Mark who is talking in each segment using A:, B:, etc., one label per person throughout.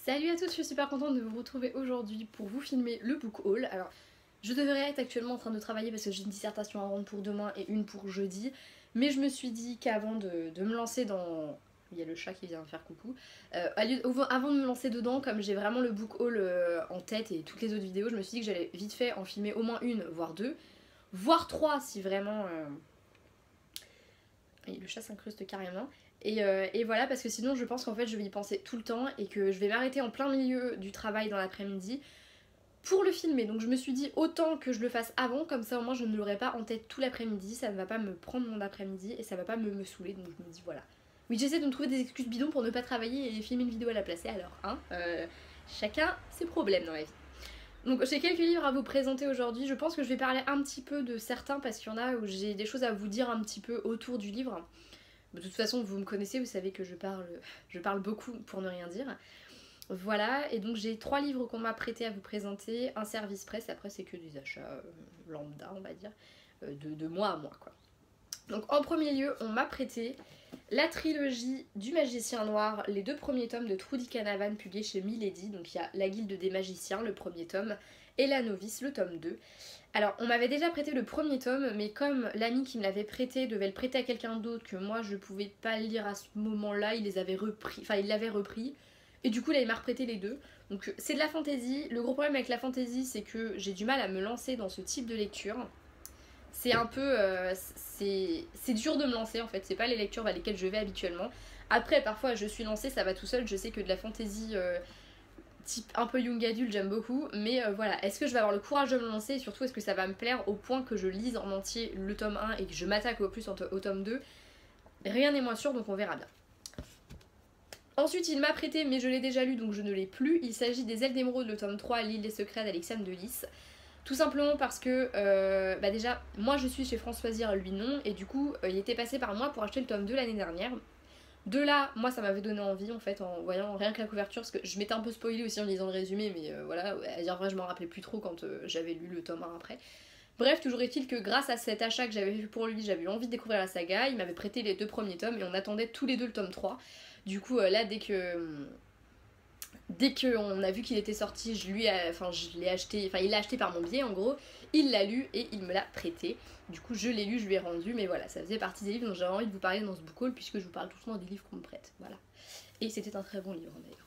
A: Salut à tous, je suis super contente de vous retrouver aujourd'hui pour vous filmer le book haul. Alors, je devrais être actuellement en train de travailler parce que j'ai une dissertation à rendre pour demain et une pour jeudi. Mais je me suis dit qu'avant de me lancer dans... Il y a le chat qui vient me faire coucou. Avant de me lancer dedans, comme j'ai vraiment le book haul en tête et toutes les autres vidéos, je me suis dit que j'allais vite fait en filmer au moins une, voire deux, voire trois si vraiment... Le chat s'incruste carrément. Et voilà, parce que sinon je pense qu'en fait je vais y penser tout le temps et que je vais m'arrêter en plein milieu du travail dans l'après-midi pour le filmer. Donc je me suis dit autant que je le fasse avant, comme ça au moins je ne l'aurai pas en tête tout l'après-midi, ça ne va pas me prendre mon après-midi et ça va pas me saouler, donc je me dis voilà. Oui, j'essaie de me trouver des excuses bidons pour ne pas travailler et filmer une vidéo à la place. Et alors, hein, chacun ses problèmes dans la vie. Donc j'ai quelques livres à vous présenter aujourd'hui, je pense que je vais parler un petit peu de certains parce qu'il y en a où j'ai des choses à vous dire un petit peu autour du livre. De toute façon, vous me connaissez, vous savez que je parle beaucoup pour ne rien dire. Voilà, et donc j'ai 3 livres qu'on m'a prêté à vous présenter, un service presse, après c'est que des achats lambda, on va dire, de mois à mois, quoi. Donc en premier lieu, on m'a prêté la trilogie du Magicien Noir, les 2 premiers tomes de Trudy Canavan publiés chez Milady. Donc il y a La Guilde des Magiciens, le premier tome, et La Novice, le tome 2. Alors on m'avait déjà prêté le premier tome, mais comme l'ami qui me l'avait prêté devait le prêter à quelqu'un d'autre, que moi je pouvais pas le lire à ce moment-là, il les avait repris, enfin il l'avait repris, et du coup là il m'a reprêté les deux. Donc c'est de la fantasy. Le gros problème avec la fantasy, c'est que j'ai du mal à me lancer dans ce type de lecture. C'est un peu... c'est dur de me lancer en fait, c'est pas les lectures vers lesquelles je vais habituellement. Après parfois je suis lancée, ça va tout seul, je sais que de la fantasy type un peu young adulte j'aime beaucoup, mais voilà, est-ce que je vais avoir le courage de me lancer et surtout est-ce que ça va me plaire au point que je lise en entier le tome 1 et que je m'attaque au plus au tome 2? Rien n'est moins sûr, donc on verra bien. Ensuite il m'a prêté, mais je l'ai déjà lu donc je ne l'ai plus, il s'agit des Ailes d'Émeraude, le tome 3, L'île des secrets d'Alexandre de Lys. Tout simplement parce que, déjà, moi je suis chez Françoisire, lui non, et du coup, il était passé par moi pour acheter le tome 2 l'année dernière. De là, moi ça m'avait donné envie en fait, en voyant rien que la couverture, parce que je m'étais un peu spoilée aussi en lisant le résumé, mais voilà, à dire vrai, je m'en rappelais plus trop quand j'avais lu le tome 1 après. Bref, toujours est-il que grâce à cet achat que j'avais fait pour lui, j'avais eu envie de découvrir la saga, il m'avait prêté les 2 premiers tomes et on attendait tous les deux le tome 3. Du coup, là, dès qu'on a vu qu'il était sorti, je l'ai acheté, enfin il l'a acheté par mon biais en gros, il l'a lu et il me l'a prêté. Du coup je l'ai lu, je lui ai rendu, mais voilà, ça faisait partie des livres dont j'avais envie de vous parler dans ce book haul puisque je vous parle tout le temps des livres qu'on me prête, voilà. Et c'était un très bon livre d'ailleurs.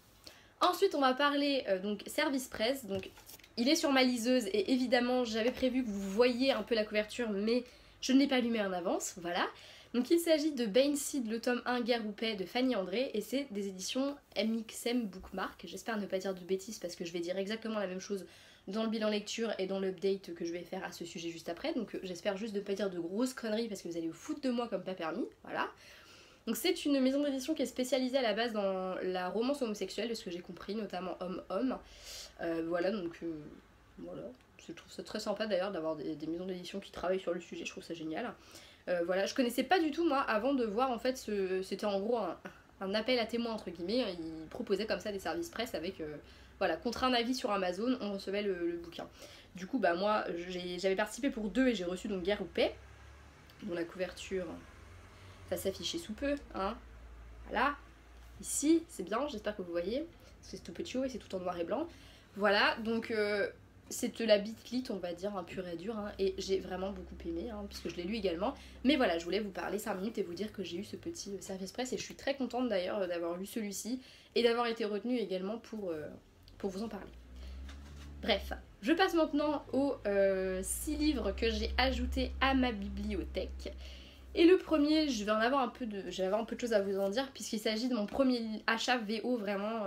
A: Ensuite on va parler donc Service Presse, donc il est sur ma liseuse et évidemment j'avais prévu que vous voyiez un peu la couverture mais je ne l'ai pas allumé en avance, voilà. Donc il s'agit de Baneseed, le tome 1 Guerre ou Paix de Fanny André et c'est des éditions MXM Bookmark. J'espère ne pas dire de bêtises parce que je vais dire exactement la même chose dans le bilan lecture et dans l'update que je vais faire à ce sujet juste après. Donc j'espère juste ne pas dire de grosses conneries parce que vous allez vous foutre de moi comme pas permis, voilà. Donc c'est une maison d'édition qui est spécialisée à la base dans la romance homosexuelle, de ce que j'ai compris, notamment homme-homme. Voilà, donc voilà. Je trouve ça très sympa d'ailleurs d'avoir des maisons d'édition qui travaillent sur le sujet, je trouve ça génial. Voilà, je connaissais pas du tout moi avant de voir en fait, c'était en gros un appel à témoins entre guillemets, ils proposaient comme ça des services presse avec, voilà, contre un avis sur Amazon, on recevait le bouquin. Du coup bah moi j'avais participé pour 2 et j'ai reçu donc Guerre ou Paix, dont la couverture va s'afficher sous peu, hein, voilà, ici, c'est bien, j'espère que vous voyez, c'est tout petit haut et c'est tout en noir et blanc, voilà, donc c'est de la bitlit on va dire, un pur et dur, hein, et j'ai vraiment beaucoup aimé, hein, puisque je l'ai lu également, mais voilà, je voulais vous parler 5 minutes et vous dire que j'ai eu ce petit service presse, et je suis très contente d'ailleurs d'avoir lu celui-ci, et d'avoir été retenue également pour vous en parler. Bref, je passe maintenant aux 6 livres que j'ai ajoutés à ma bibliothèque. Et le premier, je vais avoir un peu de choses à vous en dire, puisqu'il s'agit de mon premier achat VO vraiment,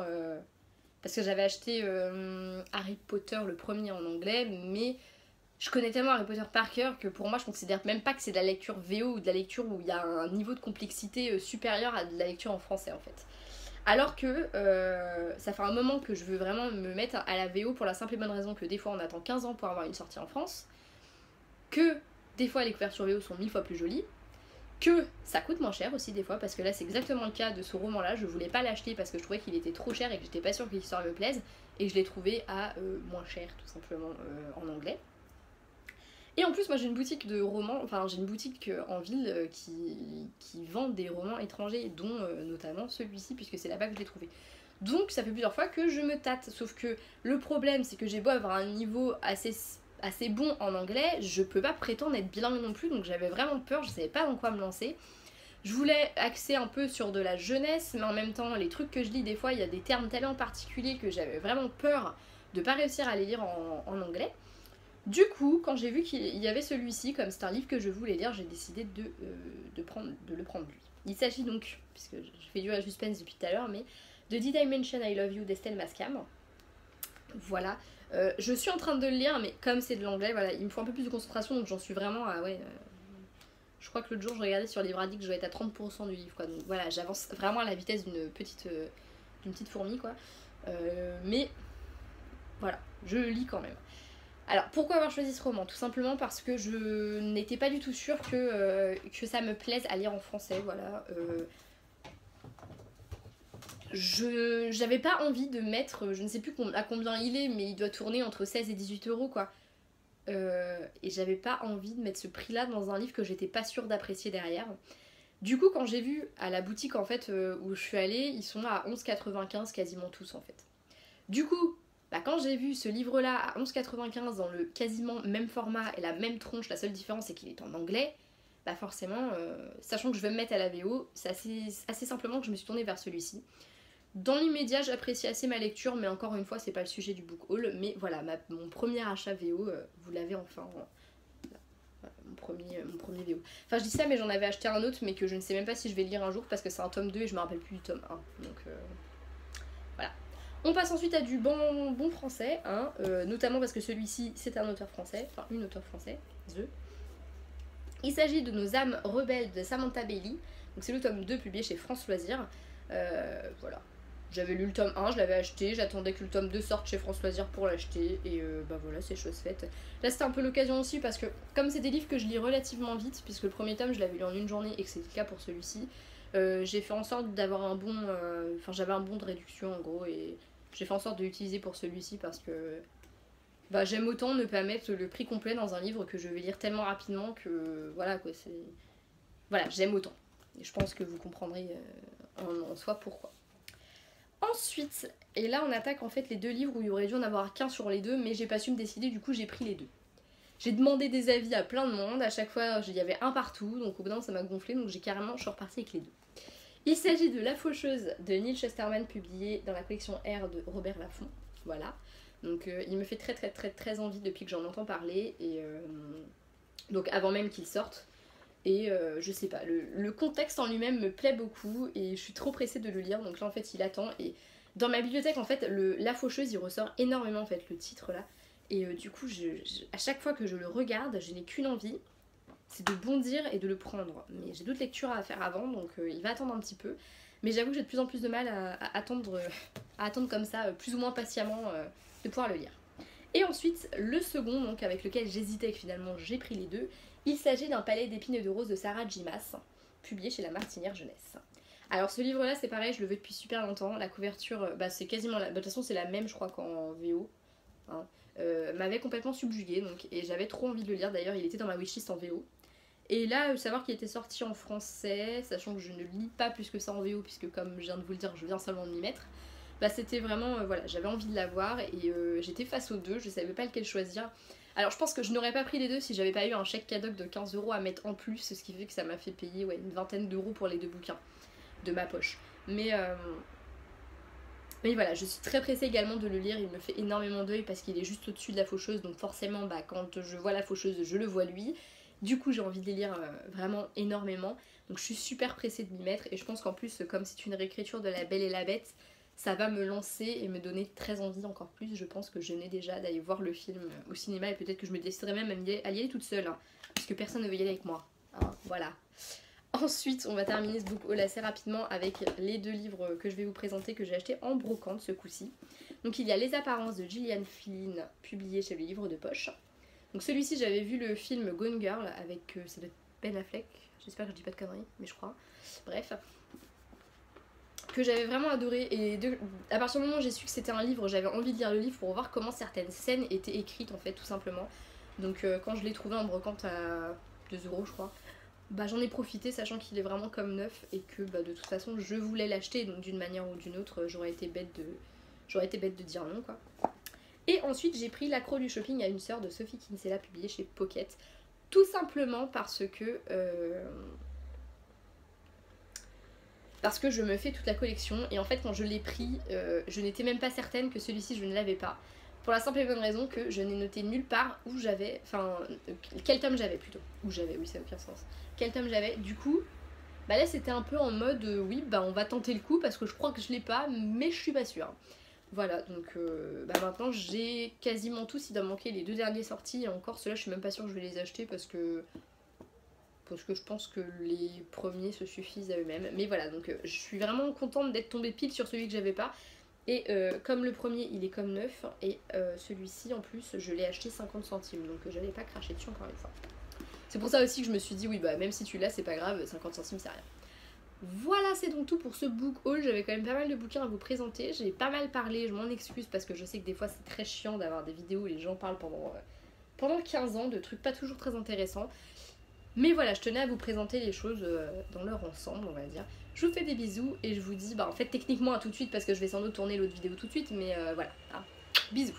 A: parce que j'avais acheté Harry Potter le premier en anglais, mais je connais tellement Harry Potter par cœur que pour moi je considère même pas que c'est de la lecture VO ou de la lecture où il y a un niveau de complexité supérieur à de la lecture en français en fait. Alors que ça fait un moment que je veux vraiment me mettre à la VO pour la simple et bonne raison que des fois on attend 15 ans pour avoir une sortie en France, que des fois les couvertures VO sont 1000 fois plus jolies, que ça coûte moins cher aussi des fois, parce que là c'est exactement le cas de ce roman là, je voulais pas l'acheter parce que je trouvais qu'il était trop cher et que j'étais pas sûre que l'histoire me plaise, et je l'ai trouvé à moins cher tout simplement en anglais. Et en plus moi j'ai une boutique de romans, enfin j'ai une boutique en ville qui vend des romans étrangers, dont notamment celui-ci, puisque c'est là-bas que je l'ai trouvé. Donc ça fait plusieurs fois que je me tâte. Sauf que le problème, c'est que j'ai beau avoir un niveau assez bon en anglais, je peux pas prétendre être bilingue non plus, donc j'avais vraiment peur, je savais pas dans quoi me lancer. Je voulais axer un peu sur de la jeunesse, mais en même temps, les trucs que je lis, des fois, il y a des termes tellement particuliers que j'avais vraiment peur de pas réussir à les lire en anglais. Du coup, quand j'ai vu qu'il y avait celui-ci, comme c'est un livre que je voulais lire, j'ai décidé de le prendre lui. Il s'agit donc, puisque je fais du suspense depuis tout à l'heure, mais de Did I Mention I Love You d'Estelle Mascam. Voilà. Je suis en train de le lire, mais comme c'est de l'anglais, voilà, il me faut un peu plus de concentration, donc j'en suis vraiment à, je crois que l'autre jour, je regardais sur Livre Addict, je dois être à 30% du livre, quoi. Donc voilà, j'avance vraiment à la vitesse d'une petite fourmi, quoi. Mais voilà, je le lis quand même. Alors, pourquoi avoir choisi ce roman? Tout simplement parce que je n'étais pas du tout sûre que ça me plaise à lire en français, voilà. J'avais pas envie de mettre, je ne sais plus à combien il est, mais il doit tourner entre 16 et 18 euros, quoi. Et j'avais pas envie de mettre ce prix-là dans un livre que j'étais pas sûre d'apprécier derrière. Du coup, quand j'ai vu à la boutique, en fait, où je suis allée, ils sont à 11,95 quasiment tous, en fait. Du coup, quand j'ai vu ce livre-là à 11,95 dans le quasiment même format et la même tronche, la seule différence c'est qu'il est en anglais, forcément, sachant que je vais me mettre à la VO, c'est assez simplement que je me suis tournée vers celui-ci. Dans l'immédiat, j'apprécie assez ma lecture, mais encore une fois, c'est pas le sujet du book haul. Mais voilà, mon premier achat VO, vous l'avez enfin. Mon premier VO. Enfin, je dis ça, mais j'en avais acheté un autre, mais que je ne sais même pas si je vais le lire un jour parce que c'est un tome 2 et je me rappelle plus du tome 1. Donc voilà. On passe ensuite à du bon français, hein, notamment parce que celui-ci, c'est un auteur français, enfin une auteure française. Il s'agit de Nos âmes rebelles de Samantha Bailey. Donc c'est le tome 2 publié chez France Loisirs. Voilà. J'avais lu le tome 1, je l'avais acheté, j'attendais que le tome 2 sorte chez France Loisirs pour l'acheter, et voilà, c'est chose faite. Là c'était un peu l'occasion aussi parce que, comme c'est des livres que je lis relativement vite, puisque le premier tome je l'avais lu en une journée et que c'était le cas pour celui-ci, j'ai fait en sorte d'avoir un bon. Enfin, j'avais un bon de réduction en gros, et j'ai fait en sorte de l'utiliser pour celui-ci parce que j'aime autant ne pas mettre le prix complet dans un livre que je vais lire tellement rapidement que voilà quoi, c'est. Voilà, j'aime autant. Et je pense que vous comprendrez en soi pourquoi. Ensuite, et là on attaque en fait les deux livres où il aurait dû en avoir qu'un sur les deux, mais j'ai pas su me décider, du coup j'ai pris les deux. J'ai demandé des avis à plein de monde, à chaque fois il y avait un partout, donc au bout d'un moment ça m'a gonflé, donc je suis repartie avec les deux. Il s'agit de La Faucheuse de Neil Shusterman, publié dans la collection R de Robert Laffont, voilà. Donc il me fait très envie depuis que j'en entends parler, et donc avant même qu'il sorte. Et je sais pas, le contexte en lui-même me plaît beaucoup et je suis trop pressée de le lire, donc là en fait il attend. Et dans ma bibliothèque en fait, La Faucheuse il ressort énormément en fait, le titre là. Et du coup, à chaque fois que je le regarde, je n'ai qu'une envie, c'est de bondir et de le prendre. Mais j'ai d'autres lectures à faire avant, donc il va attendre un petit peu. Mais j'avoue que j'ai de plus en plus de mal à attendre comme ça, plus ou moins patiemment, de pouvoir le lire. Et ensuite, le second, donc avec lequel j'hésitais et que finalement j'ai pris les deux, il s'agit d'un palais d'épines et de roses de Sarah J. Maas, publié chez La Martinière Jeunesse. Alors ce livre-là, c'est pareil, je le veux depuis super longtemps. La couverture, c'est quasiment la. De toute façon, c'est la même, je crois, qu'en VO. Hein. M'avait complètement subjuguée, donc, et j'avais trop envie de le lire. D'ailleurs, il était dans ma wishlist en VO. Et là, savoir qu'il était sorti en français, sachant que je ne lis pas plus que ça en VO, puisque comme je viens de vous le dire, je viens seulement de m'y mettre. C'était vraiment, voilà, j'avais envie de l'avoir et j'étais face aux deux, je savais pas lequel choisir. Alors je pense que je n'aurais pas pris les deux si j'avais pas eu un chèque cadeau de 15 € à mettre en plus, ce qui fait que ça m'a fait payer une vingtaine d'euros pour les deux bouquins de ma poche. Mais voilà, je suis très pressée également de le lire, il me fait énormément d'œil parce qu'il est juste au-dessus de La Faucheuse, donc forcément quand je vois La Faucheuse, je le vois lui. Du coup j'ai envie de les lire vraiment énormément, donc je suis super pressée de m'y mettre et je pense qu'en plus comme c'est une réécriture de La Belle et la Bête, ça va me lancer et me donner très envie encore plus. Je pense que je n'ai déjà d'aller voir le film au cinéma et peut-être que je me déciderai même à y aller toute seule, hein, parce que personne ne veut y aller avec moi. Hein, voilà. Ensuite, on va terminer ce book haul assez rapidement avec les deux livres que je vais vous présenter que j'ai achetés en brocante ce coup-ci. Donc il y a Les Apparences de Gillian Flynn, publié chez le Livre de Poche. Donc celui-ci, j'avais vu le film Gone Girl avec ça doit être Ben Affleck. J'espère que je dis pas de conneries, mais je crois. Bref. Que j'avais vraiment adoré, et à partir du moment où j'ai su que c'était un livre, j'avais envie de lire le livre pour voir comment certaines scènes étaient écrites en fait, tout simplement. Donc quand je l'ai trouvé en brocante à 2 € je crois, bah, j'en ai profité, sachant qu'il est vraiment comme neuf et que bah, de toute façon je voulais l'acheter, donc d'une manière ou d'une autre j'aurais été bête de dire non quoi. Et ensuite j'ai pris l'accro du shopping à une sœur de Sophie Kinsella publiée chez Pocket, tout simplement parce que je me fais toute la collection et en fait quand je l'ai pris je n'étais même pas certaine que celui-ci je ne l'avais pas, pour la simple et bonne raison que je n'ai noté nulle part où j'avais, enfin quel tome j'avais plutôt, où j'avais, oui ça n'a aucun sens, quel tome j'avais, du coup bah là c'était un peu en mode oui bah on va tenter le coup parce que je crois que je l'ai pas mais je suis pas sûre. Voilà, donc bah maintenant j'ai quasiment tous, il doit manquer les 2 derniers sortis et encore ceux-là je suis même pas sûre que je vais les acheter parce que je pense que les premiers se suffisent à eux-mêmes. Mais voilà, donc je suis vraiment contente d'être tombée pile sur celui que j'avais pas. Et comme le premier il est comme neuf, et celui-ci en plus je l'ai acheté 50 centimes, donc j'avais pas craché dessus encore une fois. C'est pour ça aussi que je me suis dit oui bah même si tu l'as c'est pas grave, 50 centimes c'est rien. Voilà, c'est donc tout pour ce book haul. J'avais quand même pas mal de bouquins à vous présenter. J'ai pas mal parlé, je m'en excuse parce que je sais que des fois c'est très chiant d'avoir des vidéos où les gens parlent pendant 15 ans de trucs pas toujours très intéressants. Mais voilà, je tenais à vous présenter les choses dans leur ensemble, on va dire. Je vous fais des bisous et je vous dis, bah en fait techniquement à tout de suite parce que je vais sans doute tourner l'autre vidéo tout de suite, mais voilà. Bisous.